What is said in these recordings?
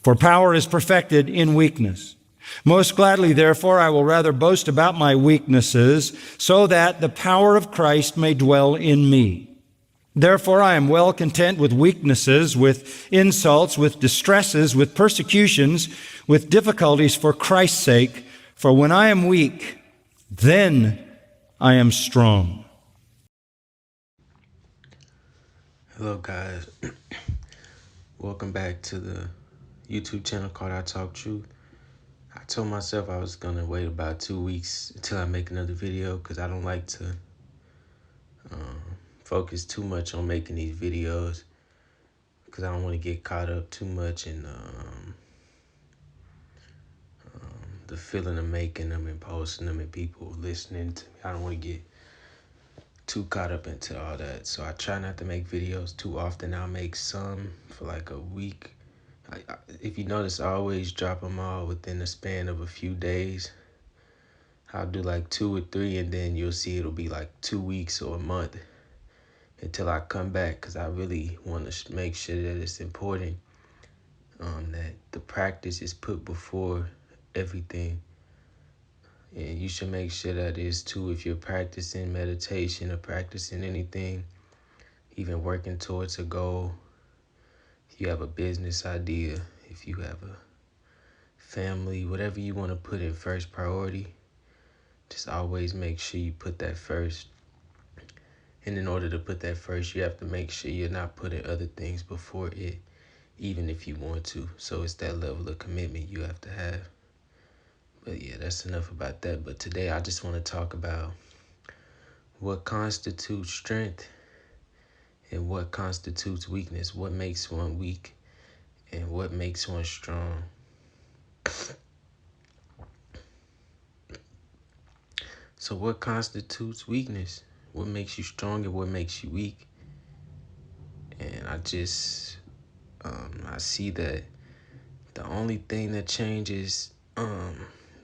For power is perfected in weakness. Most gladly, therefore, I will rather boast about my weaknesses, so that the power of Christ may dwell in me. Therefore, I am well content with weaknesses, with insults, with distresses, with persecutions, with difficulties for Christ's sake. For when I am weak, then I am strong. Hello guys, welcome back to the YouTube channel called I Talk Truth. I told myself I was going to wait about 2 weeks until I make another video because I don't like to focus too much on making these videos because I don't want to get caught up too much in the feeling of making them and posting them and people listening to me. I don't want to get too caught up into all that. So I try not to make videos too often. I'll make some for like a week. If you notice, I always drop them all within the span of a few days. I'll do like 2 or 3 and then you'll see it'll be like 2 weeks or a month until I come back, because I really want to make sure that it's important that the practice is put before everything. And you should make sure that is too if you're practicing meditation or practicing anything, even working towards a goal. If you have a business idea, if you have a family, whatever you want to put in first priority, just always make sure you put that first. And in order to put that first, you have to make sure you're not putting other things before it, even if you want to. So it's that level of commitment you have to have. But yeah, that's enough about that. But today I just want to talk about what constitutes strength and what constitutes weakness. What makes one weak and what makes one strong. So what constitutes weakness? What makes you strong and what makes you weak? And I see that the only thing that changes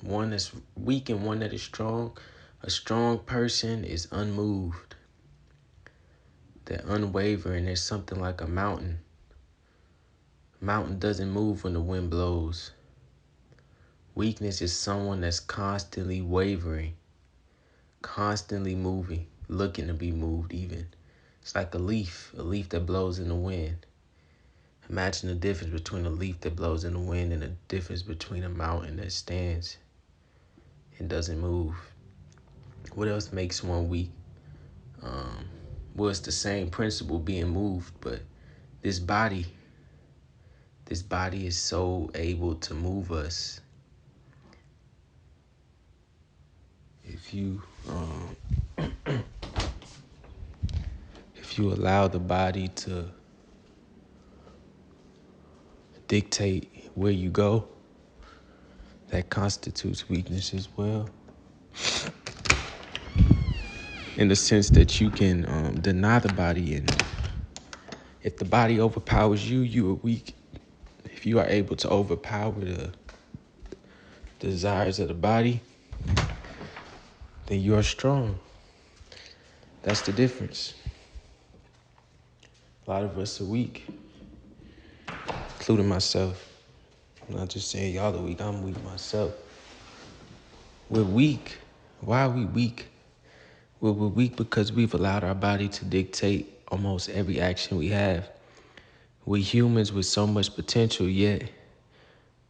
one that's weak and one that is strong, a strong person is unmoved. They're unwavering. There's something like a mountain. Mountain doesn't move when the wind blows. Weakness is someone that's constantly wavering, constantly moving, looking to be moved even. It's like a leaf that blows in the wind. Imagine the difference between a leaf that blows in the wind and the difference between a mountain that stands and doesn't move. What else makes one weak? Well, it's the same principle being moved, but this body is so able to move us. If you allow the body to dictate where you go, that constitutes weakness as well. In the sense that you can deny the body, and if the body overpowers you, you are weak. If you are able to overpower the desires of the body, then you are strong. That's the difference. A lot of us are weak, including myself. I'm not just saying y'all are weak, I'm weak myself. We're weak. Why are we weak? Well, we're weak because we've allowed our body to dictate almost every action we have. We're humans with so much potential, yet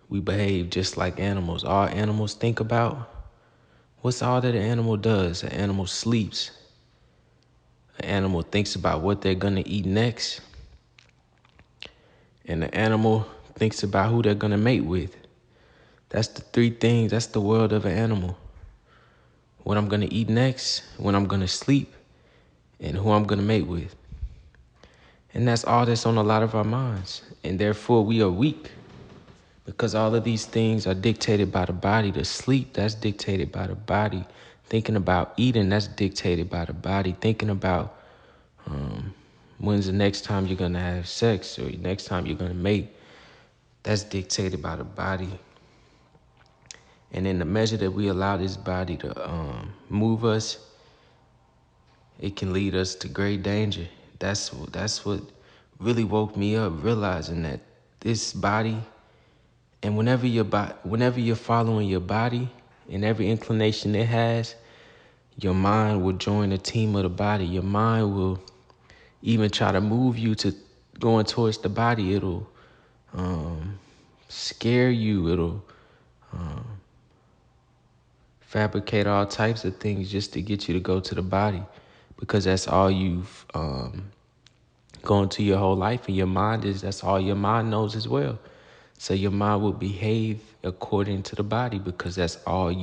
we behave just like animals. All animals think about, what's all that an animal does? An animal sleeps. An animal thinks about what they're gonna eat next. And the animal thinks about who they're gonna mate with. That's the 3 things, that's the world of an animal. What I'm gonna eat next, when I'm gonna sleep, and who I'm gonna mate with. And that's all that's on a lot of our minds. And therefore we are weak because all of these things are dictated by the body. The sleep, that's dictated by the body. Thinking about eating, that's dictated by the body. Thinking about when's the next time you're gonna have sex or next time you're gonna mate, that's dictated by the body. And in the measure that we allow this body to move us, it can lead us to great danger. That's what really woke me up, realizing that this body And whenever you're following your body and every inclination it has, your mind will join the team of the body. Your mind will even try to move you to going towards the body. It'll scare you. It'll fabricate all types of things just to get you to go to the body, because that's all you've gone to your whole life, and that's all your mind knows as well. So your mind will behave according to the body, because that's all it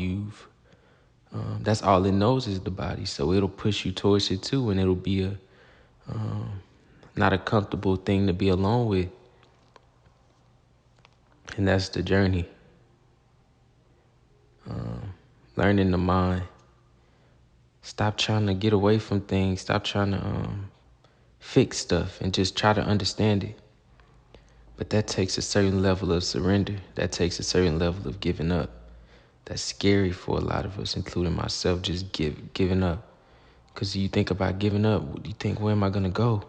knows is the body. So it'll push you towards it too, and it'll be not a comfortable thing to be alone with. And that's the journey. Learning the mind. Stop trying to get away from things. Stop trying to fix stuff and just try to understand it. But that takes a certain level of surrender. That takes a certain level of giving up. That's scary for a lot of us, including myself, just giving up. Because you think about giving up, you think, where am I going to go?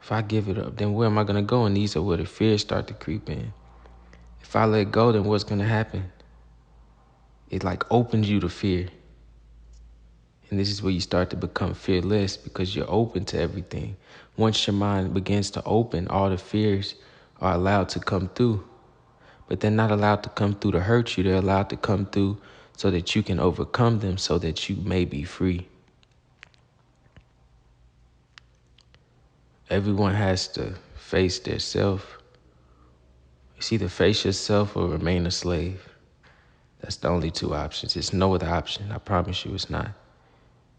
If I give it up, then where am I going to go? And these are where the fears start to creep in. If I let go, then what's going to happen? It like opens you to fear. And this is where you start to become fearless, because you're open to everything. Once your mind begins to open, all the fears are allowed to come through. But they're not allowed to come through to hurt you. They're allowed to come through so that you can overcome them, so that you may be free. Everyone has to face their self. It's either face yourself or remain a slave. That's the only two options. It's no other option. I promise you it's not.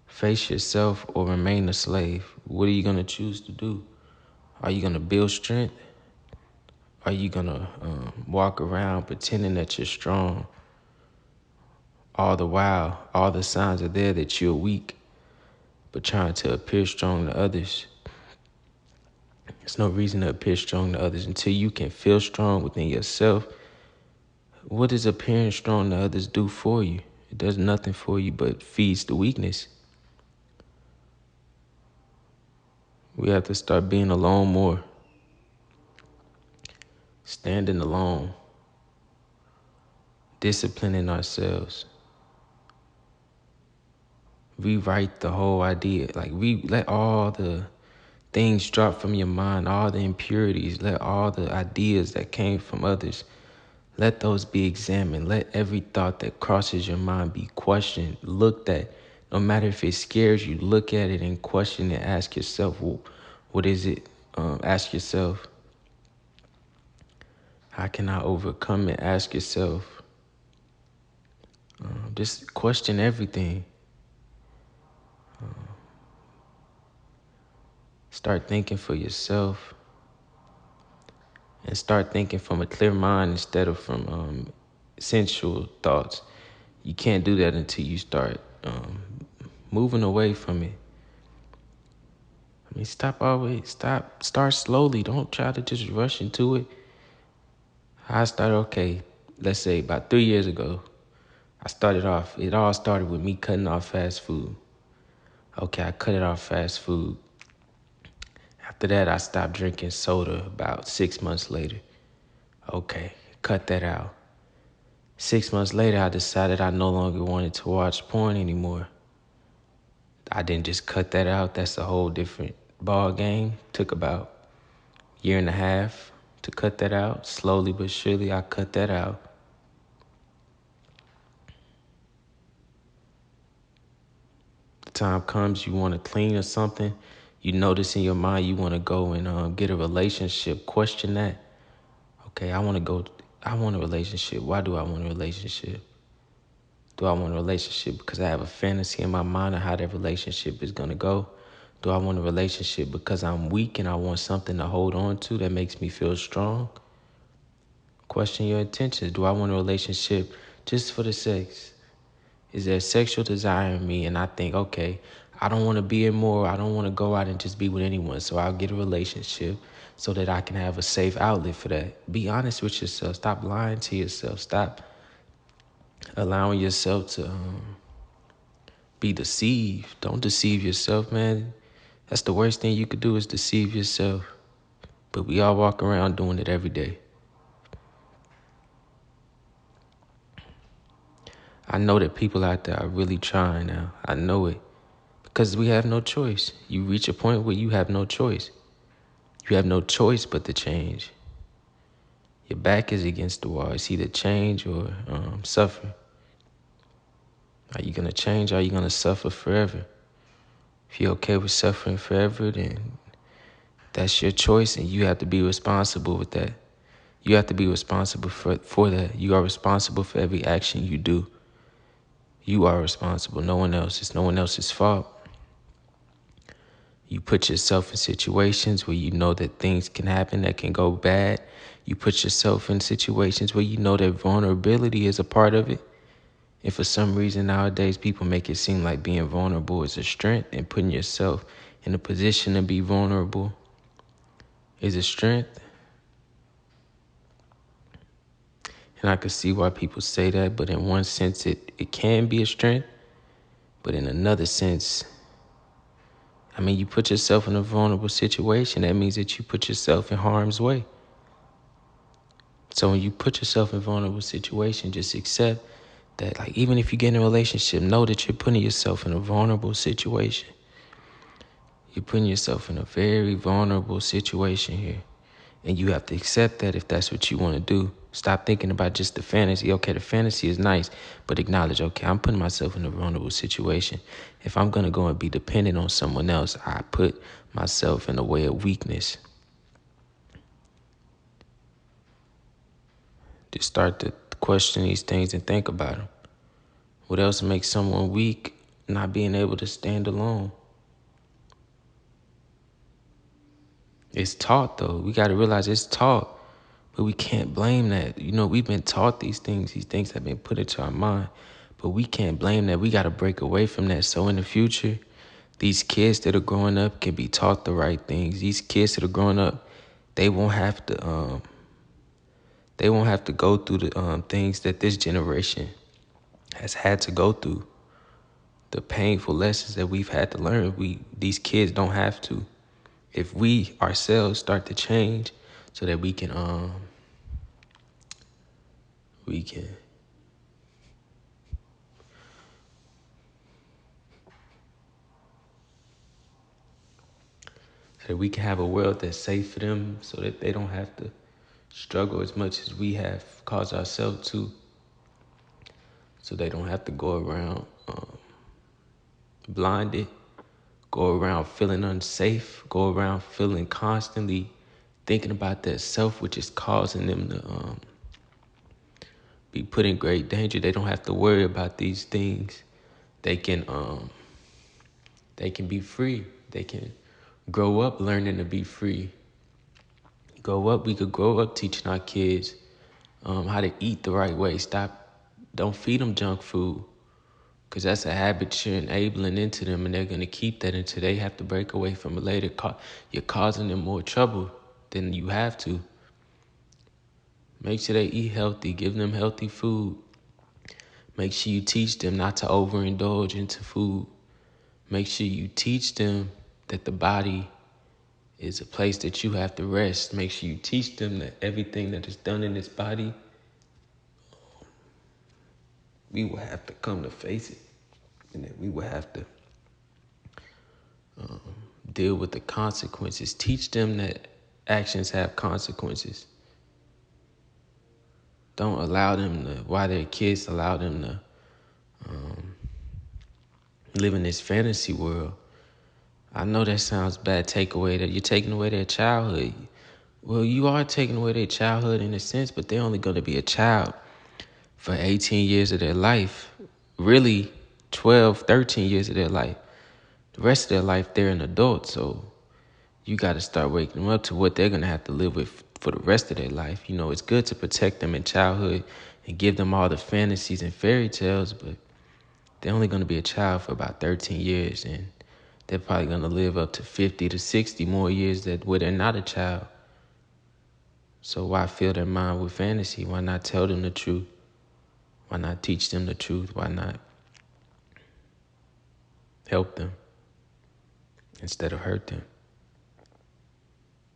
Face yourself or remain a slave. What are you going to choose to do? Are you going to build strength? Are you going to walk around pretending that you're strong? All the while, all the signs are there that you're weak, but trying to appear strong to others. There's no reason to appear strong to others until you can feel strong within yourself. What does appearing strong to others do for you? It does nothing for you but feeds the weakness. We have to start being alone more. Standing alone. Disciplining ourselves. Rewrite the whole idea. Like, let all the things drop from your mind, all the impurities, let all the ideas that came from others, let those be examined. Let every thought that crosses your mind be questioned, looked at. No matter if it scares you, look at it and question it. Ask yourself, well, what is it? Ask yourself, how can I overcome it? Ask yourself. Just question everything. Start thinking for yourself. And start thinking from a clear mind instead of from sensual thoughts. You can't do that until you start moving away from it. I mean, start slowly. Don't try to just rush into it. I started, let's say about 3 years ago, it all started with me cutting off fast food. Okay, I cut it off fast food. After that, I stopped drinking soda about 6 months later. Okay, cut that out. 6 months later, I decided I no longer wanted to watch porn anymore. I didn't just cut that out. That's a whole different ball game. Took about a year and a half to cut that out. Slowly but surely, I cut that out. The time comes you want to clean or something. You notice in your mind you want to go and get a relationship. Question that. Okay, I want a relationship. Why do I want a relationship? Do I want a relationship because I have a fantasy in my mind of how that relationship is going to go? Do I want a relationship because I'm weak and I want something to hold on to that makes me feel strong? Question your intentions. Do I want a relationship just for the sex? Is there a sexual desire in me? And I think, okay, I don't want to be immoral. I don't want to go out and just be with anyone. So I'll get a relationship so that I can have a safe outlet for that. Be honest with yourself. Stop lying to yourself. Stop allowing yourself to be deceived. Don't deceive yourself, man. That's the worst thing you could do is deceive yourself. But we all walk around doing it every day. know that people out there are really trying now. I know it. Because we have no choice. You reach a point where you have no choice. You have no choice but to change. Your back is against the wall. It's either change or suffer. Are you going to change or are you going to suffer forever? If you're okay with suffering forever, then that's your choice and you have to be responsible with that. You have to be responsible for that. You are responsible for every action you do. You are responsible, no one else. It's no one else's fault. You put yourself in situations where you know that things can happen that can go bad. You put yourself in situations where you know that vulnerability is a part of it. And for some reason nowadays, people make it seem like being vulnerable is a strength, and putting yourself in a position to be vulnerable is a strength. And I could see why people say that, but in one sense, it can be a strength. But in another sense, I mean, you put yourself in a vulnerable situation, that means that you put yourself in harm's way. So when you put yourself in a vulnerable situation, just accept that, like, even if you get in a relationship, know that you're putting yourself in a vulnerable situation. You're putting yourself in a very vulnerable situation here. And you have to accept that if that's what you want to do. Stop thinking about just the fantasy. Okay, the fantasy is nice, but acknowledge, okay, I'm putting myself in a vulnerable situation. If I'm going to go and be dependent on someone else, I put myself in a way of weakness. Just start to question these things and think about them. What else makes someone weak? Not being able to stand alone. It's taught, though. We got to realize it's taught. But we can't blame that. You know, we've been taught these things have been put into our mind. But we can't blame that. We got to break away from that. So in the future, these kids that are growing up can be taught the right things. These kids that are growing up, they won't have to go through the things that this generation has had to go through. The painful lessons that we've had to learn, these kids don't have to. If we ourselves start to change so that we can have a world that's safe for them, so that they don't have to struggle as much as we have caused ourselves to, so they don't have to go around blinded, go around feeling unsafe, go around feeling constantly thinking about their self, which is causing them to be put in great danger. They don't have to worry about these things. They can be free. They can grow up learning to be free. We could grow up teaching our kids how to eat the right way. Don't feed them junk food, because that's a habit you're enabling into them, and they're going to keep that until they have to break away from it later. You're causing them more trouble than you have to. Make sure they eat healthy. Give them healthy food. Make sure you teach them not to overindulge into food. Make sure you teach them that the body is a place that you have to rest. Make sure you teach them that everything that is done in this body, we will have to come to face it, and that we will have to deal with the consequences. Teach them that actions have consequences. Don't allow them to, while they're kids, allow them to live in this fantasy world. I know that sounds bad, that you're taking away their childhood. Well, you are taking away their childhood in a sense, but they're only going to be a child for 18 years of their life. Really, 12, 13 years of their life. The rest of their life, they're an adult, so you got to start waking them up to what they're going to have to live with for the rest of their life. You know, it's good to protect them in childhood and give them all the fantasies and fairy tales, but they're only going to be a child for about 13 years, and they're probably going to live up to 50 to 60 more years where they're not a child. So why fill their mind with fantasy? Why not tell them the truth? Why not teach them the truth? Why not help them instead of hurt them?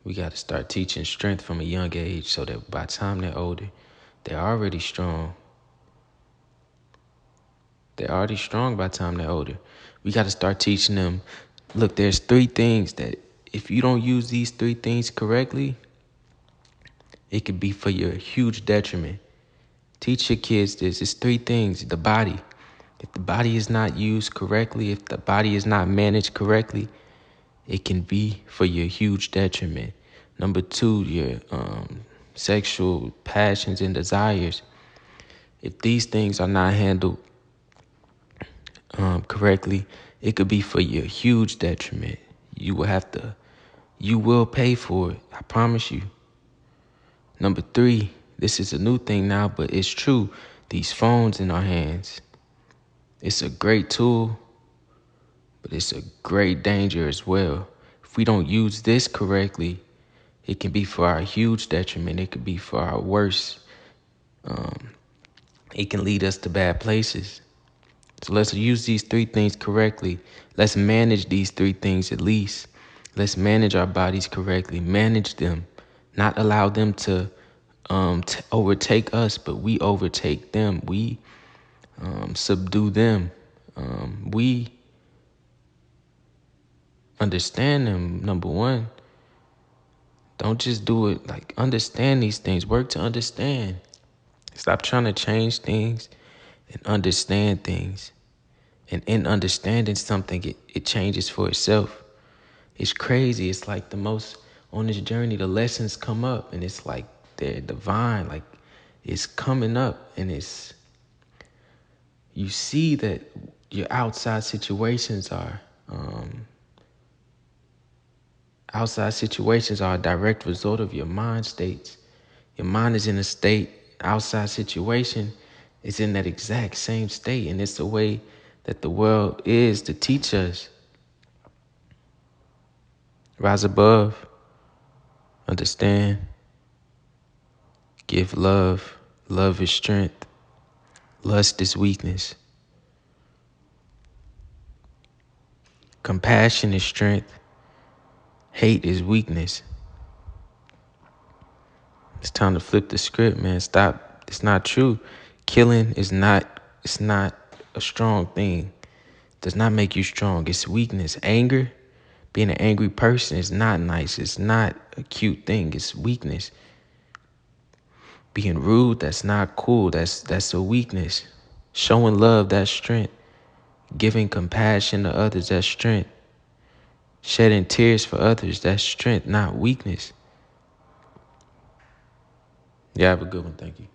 We got to start teaching strength from a young age so that by the time they're older, they're already strong. They're already strong by the time they're older. We got to start teaching them, look, there's 3 things that if you don't use these 3 things correctly, it could be for your huge detriment. Teach your kids this. It's 3 things. The body. If the body is not used correctly, if the body is not managed correctly, it can be for your huge detriment. Number 2, your sexual passions and desires. If these things are not handled correctly, it could be for your huge detriment. You will pay for it. I promise you. Number 3, this is a new thing now, but it's true. These phones in our hands, it's a great tool, but it's a great danger as well. If we don't use this correctly, it can be for our huge detriment. It could be for our worst. It can lead us to bad places. So let's use these 3 things correctly. Let's manage these 3 things at least. Let's manage our bodies correctly. Manage them. Not allow them to overtake us, but we overtake them. We subdue them. We understand them, number 1. Don't just do it, like, understand these things. Work to understand. Stop trying to change things and understand things. And in understanding something, it changes for itself. It's crazy. It's like the most, on this journey, the lessons come up and it's like they're divine. Like it's coming up and you see that your outside situations are a direct result of your mind states. Your mind is in a state, outside situation is in that exact same state. And it's the way that the world is to teach us. Rise above, understand, give love. Love is strength. Lust is weakness. Compassion is strength. Hate is weakness. It's time to flip the script, man. Stop. It's not true. Killing it's not a strong thing. It does not make you strong. It's weakness. Anger, being an angry person is not nice. It's not a cute thing. It's weakness. Being rude, that's not cool. That's a weakness. Showing love, that's strength. Giving compassion to others, that's strength. Shedding tears for others, that's strength, not weakness. Yeah, have a good one. Thank you.